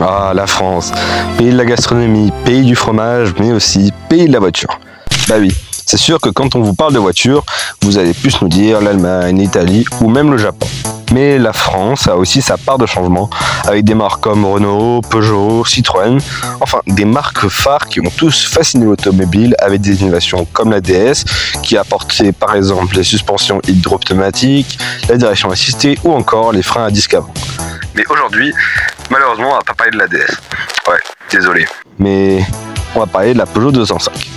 Ah, la France, pays de la gastronomie, pays du fromage, mais aussi pays de la voiture. Bah oui, c'est sûr que quand on vous parle de voiture, vous allez plus nous dire l'Allemagne, l'Italie ou même le Japon. Mais la France a aussi sa part de changement, avec des marques comme Renault, Peugeot, Citroën, enfin des marques phares qui ont tous fasciné l'automobile avec des innovations comme la DS, qui a apporté par exemple les suspensions hydropneumatiques, la direction assistée ou encore les freins à disque avant. Mais aujourd'hui, malheureusement, on va pas parler de la DS. Ouais, désolé. Mais on va parler de la Peugeot 205.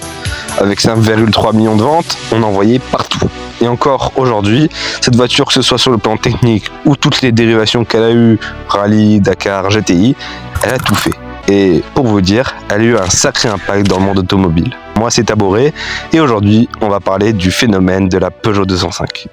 Avec 5,3 millions de ventes, on en voyait partout. Et encore aujourd'hui, cette voiture, que ce soit sur le plan technique ou toutes les dérivations qu'elle a eues, Rallye, Dakar, GTI, elle a tout fait. Et pour vous dire, elle a eu un sacré impact dans le monde automobile. Moi, c'est Taboré, et aujourd'hui, on va parler du phénomène de la Peugeot 205.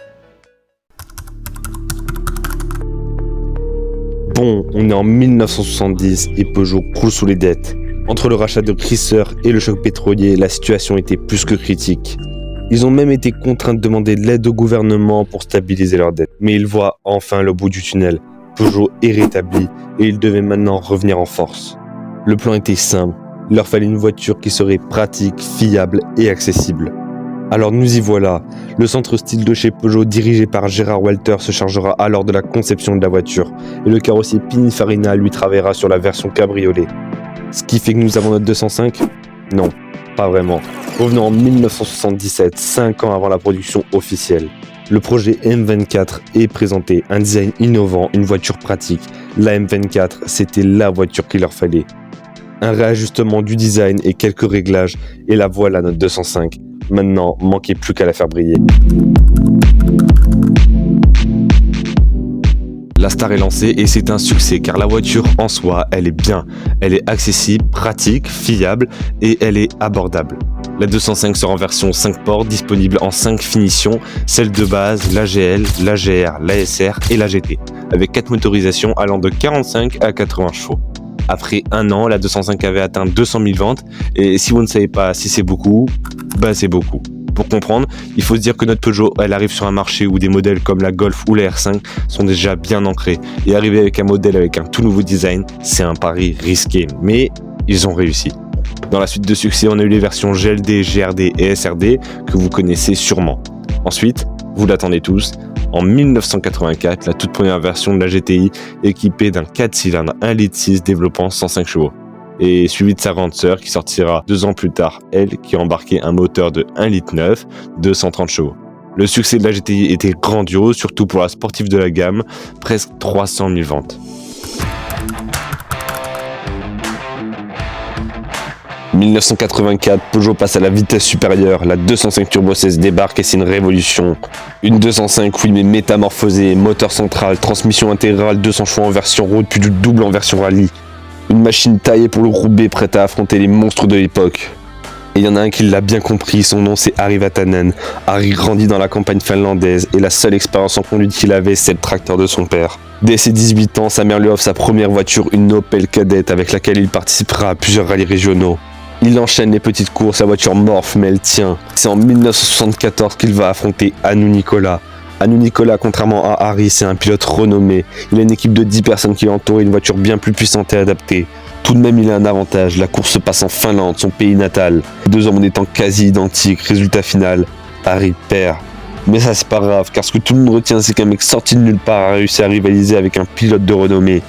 Bon, on est en 1970 et Peugeot croule sous les dettes. Entre le rachat de Chrysler et le choc pétrolier, la situation était plus que critique. Ils ont même été contraints de demander de l'aide au gouvernement pour stabiliser leurs dettes. Mais ils voient enfin le bout du tunnel. Peugeot est rétabli et ils devaient maintenant revenir en force. Le plan était simple. Il leur fallait une voiture qui serait pratique, fiable et accessible. Alors nous y voilà. Le centre style de chez Peugeot, dirigé par Gérard Walter, se chargera alors de la conception de la voiture. Et le carrossier Pininfarina lui travaillera sur la version cabriolet. Ce qui fait que nous avons notre 205 ? Non, pas vraiment. Revenons en 1977, 5 ans avant la production officielle. Le projet M24 est présenté, un design innovant, une voiture pratique. La M24, c'était la voiture qu'il leur fallait. Un réajustement du design et quelques réglages, et la voilà notre 205. Maintenant, manquez plus qu'à la faire briller. La star est lancée et c'est un succès car la voiture en soi, elle est bien. Elle est accessible, pratique, fiable et elle est abordable. La 205 sera en version 5 portes, disponible en 5 finitions, celle de base, l'AGL, l'AGR, l'ASR et la GT, avec 4 motorisations allant de 45 à 80 chevaux. Après un an, la 205 avait atteint 200 000 ventes et si vous ne savez pas si c'est beaucoup, bah c'est beaucoup. Pour comprendre, il faut se dire que notre Peugeot, elle arrive sur un marché où des modèles comme la Golf ou la R5 sont déjà bien ancrés. Et arriver avec un modèle avec un tout nouveau design, c'est un pari risqué, mais ils ont réussi. Dans la suite de succès, on a eu les versions GLD, GRD et SRD que vous connaissez sûrement. Ensuite, vous l'attendez tous, en 1984, la toute première version de la GTI équipée d'un 4 cylindres 1,6 litre développant 105 chevaux. Et suivi de sa grande sœur qui sortira 2 ans plus tard, elle qui embarquait un moteur de 1,9 litre, 230 chevaux. Le succès de la GTI était grandiose, surtout pour la sportive de la gamme, presque 300 000 ventes. 1984, Peugeot passe à la vitesse supérieure, la 205 Turbo 16 débarque et c'est une révolution. Une 205, oui mais métamorphosée, moteur central, transmission intégrale, 200 chevaux en version road, puis du double en version rallye. Une machine taillée pour le groupe B, prête à affronter les monstres de l'époque. Et il y en a un qui l'a bien compris, son nom c'est Harry Vatanen. Harry grandit dans la campagne finlandaise et la seule expérience en conduite qu'il avait, c'est le tracteur de son père. Dès ses 18 ans, sa mère lui offre sa première voiture, une Opel Kadett, avec laquelle il participera à plusieurs rallyes régionaux. Il enchaîne les petites courses, la voiture morphe mais elle tient. C'est en 1974 qu'il va affronter Hannu Nicola. Hannu Nicola, contrairement à Harry, c'est un pilote renommé. Il a une équipe de 10 personnes qui l'entourent et une voiture bien plus puissante et adaptée. Tout de même, il a un avantage, la course se passe en Finlande, son pays natal. Les 2 hommes étant quasi identiques, résultat final, Harry perd. Mais ça c'est pas grave, car ce que tout le monde retient, c'est qu'un mec sorti de nulle part a réussi à rivaliser avec un pilote de renommée.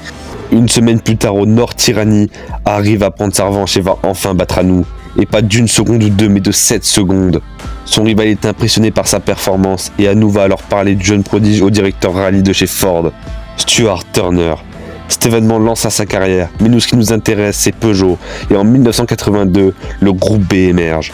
Une semaine plus tard, au Nord Tyrannie, Harry va prendre sa revanche et va enfin battre Hannu. Et pas d'1 seconde ou 2, mais de 7 secondes. Son rival est impressionné par sa performance et Hannu va alors parler du jeune prodige au directeur rallye de chez Ford, Stuart Turner. Cet événement lança sa carrière, mais nous ce qui nous intéresse c'est Peugeot, et en 1982, le groupe B émerge.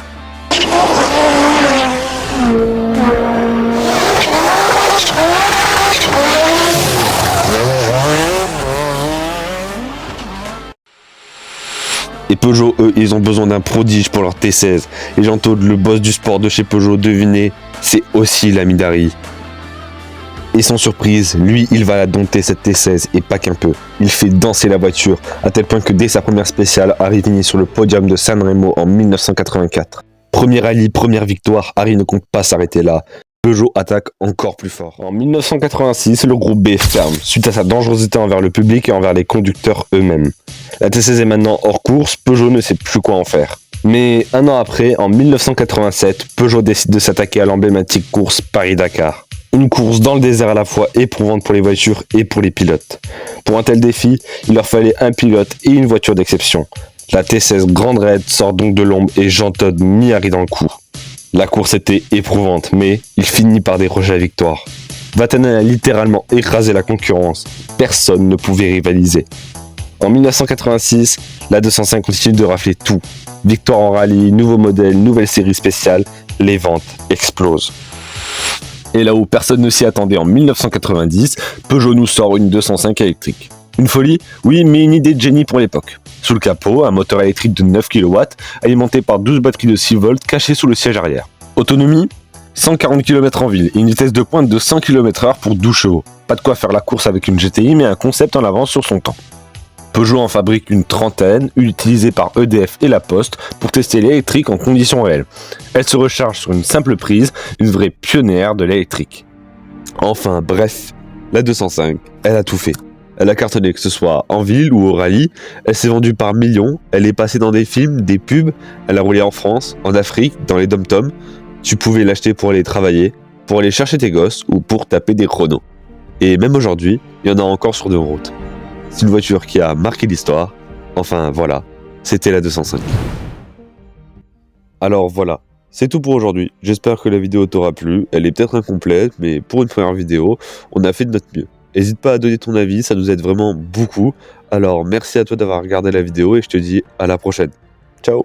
Et Peugeot, eux, ils ont besoin d'un prodige pour leur T16. Et Jean-Claude, le boss du sport de chez Peugeot, devinez, c'est aussi l'ami d'Harry. Et sans surprise, lui, il va la dompter cette T16, et pas qu'un peu. Il fait danser la voiture, à tel point que dès sa première spéciale, Harry finit sur le podium de Sanremo en 1984. Premier rallye, première victoire, Harry ne compte pas s'arrêter là. Peugeot attaque encore plus fort. En 1986, le groupe B ferme, suite à sa dangerosité envers le public et envers les conducteurs eux-mêmes. La T16 est maintenant hors course, Peugeot ne sait plus quoi en faire. Mais un an après, en 1987, Peugeot décide de s'attaquer à l'emblématique course Paris-Dakar. Une course dans le désert à la fois éprouvante pour les voitures et pour les pilotes. Pour un tel défi, il leur fallait un pilote et une voiture d'exception. La T16 Grande Raid sort donc de l'ombre et Jean Todt mit Harry dans le coup. La course était éprouvante, mais il finit par décrocher la victoire. Vatanen a littéralement écrasé la concurrence. Personne ne pouvait rivaliser. En 1986, la 205 continue de rafler tout. Victoire en rallye, nouveau modèle, nouvelle série spéciale, les ventes explosent. Et là où personne ne s'y attendait en 1990, Peugeot nous sort une 205 électrique. Une folie? Oui, mais une idée de génie pour l'époque. Sous le capot, un moteur électrique de 9 kW, alimenté par 12 batteries de 6 volts cachées sous le siège arrière. Autonomie? 140 km en ville et une vitesse de pointe de 100 km/h pour 12 chevaux. Pas de quoi faire la course avec une GTI, mais un concept en avance sur son temps. Peugeot en fabrique une trentaine, utilisée par EDF et La Poste pour tester l'électrique en conditions réelles. Elle se recharge sur une simple prise, une vraie pionnière de l'électrique. Enfin, bref, la 205, elle a tout fait. Elle a cartonné, que ce soit en ville ou au rallye, elle s'est vendue par millions, elle est passée dans des films, des pubs, elle a roulé en France, en Afrique, dans les dom-toms. Tu pouvais l'acheter pour aller travailler, pour aller chercher tes gosses ou pour taper des chronos. Et même aujourd'hui, il y en a encore sur nos routes. C'est une voiture qui a marqué l'histoire. Enfin voilà, c'était la 205. Alors voilà, c'est tout pour aujourd'hui. J'espère que la vidéo t'aura plu. Elle est peut-être incomplète, mais pour une première vidéo, on a fait de notre mieux. N'hésite pas à donner ton avis, ça nous aide vraiment beaucoup. Alors merci à toi d'avoir regardé la vidéo et je te dis à la prochaine. Ciao!